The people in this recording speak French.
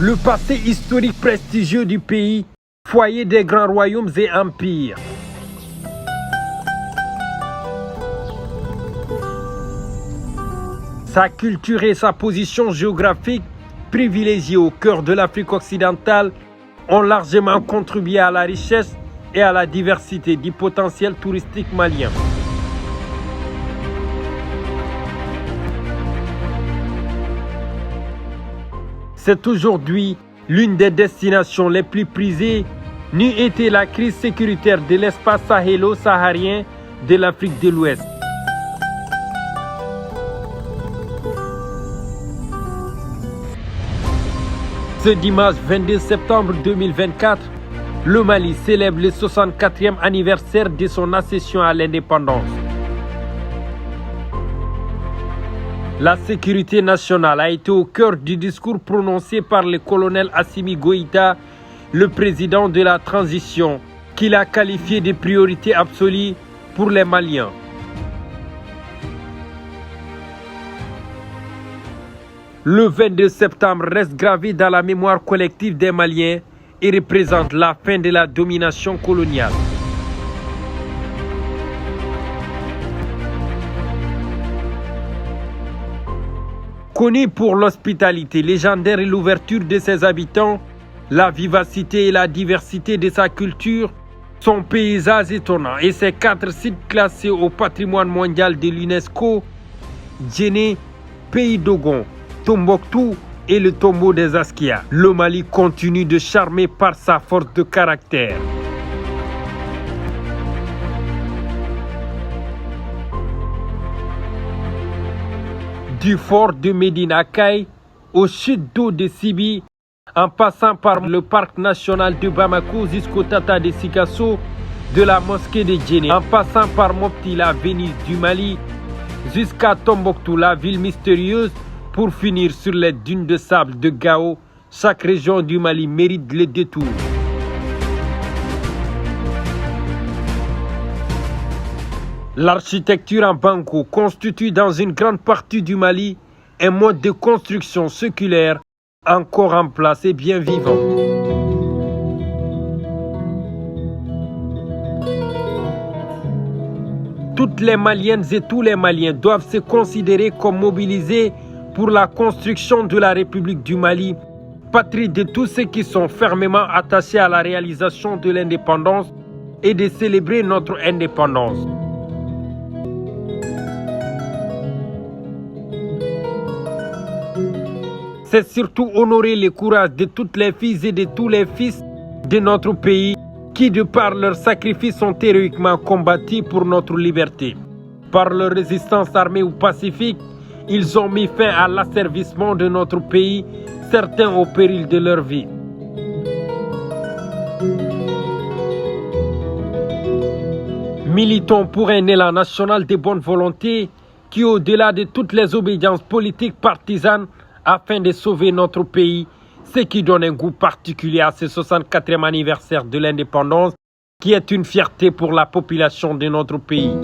Le passé historique prestigieux du pays, foyer des grands royaumes et empires. Sa culture et sa position géographique, privilégiée au cœur de l'Afrique occidentale, ont largement contribué à la richesse et à la diversité du potentiel touristique malien. C'est aujourd'hui l'une des destinations les plus prisées, n'eût été la crise sécuritaire de l'espace sahélo-saharien de l'Afrique de l'Ouest. Ce dimanche 22 septembre 2024, le Mali célèbre le 64e anniversaire de son accession à l'indépendance. La sécurité nationale a été au cœur du discours prononcé par le colonel Assimi Goïta, le président de la transition, qu'il a qualifié de priorité absolue pour les Maliens. Le 22 septembre reste gravé dans la mémoire collective des Maliens et représente la fin de la domination coloniale. Connu pour l'hospitalité légendaire et l'ouverture de ses habitants, la vivacité et la diversité de sa culture, son paysage étonnant et ses 4 sites classés au patrimoine mondial de l'UNESCO, Djenné, Pays Dogon, Tombouctou et le tombeau des Askia, le Mali continue de charmer par sa force de caractère. Du fort de Médina Caye aux chutes d'eau de Sibi, en passant par le parc national de Bamako jusqu'au Tata de Sikasso, de la mosquée de Djenné, en passant par Mopti, la Venise du Mali, jusqu'à Tombouctou, la ville mystérieuse, pour finir sur les dunes de sable de Gao. Chaque région du Mali mérite le détour. L'architecture en banco constitue dans une grande partie du Mali un mode de construction séculaire encore en place et bien vivant. Toutes les Maliennes et tous les Maliens doivent se considérer comme mobilisés pour la construction de la République du Mali, patrie de tous ceux qui sont fermement attachés à la réalisation de l'indépendance et de célébrer notre indépendance. C'est surtout honorer le courage de toutes les filles et de tous les fils de notre pays qui, de par leur sacrifice, ont héroïquement combattu pour notre liberté. Par leur résistance armée ou pacifique, ils ont mis fin à l'asservissement de notre pays, certains au péril de leur vie. Militons pour un élan national de bonne volonté qui, au-delà de toutes les obédiences politiques partisanes, afin de sauver notre pays, ce qui donne un goût particulier à ce 64e anniversaire de l'indépendance, qui est une fierté pour la population de notre pays.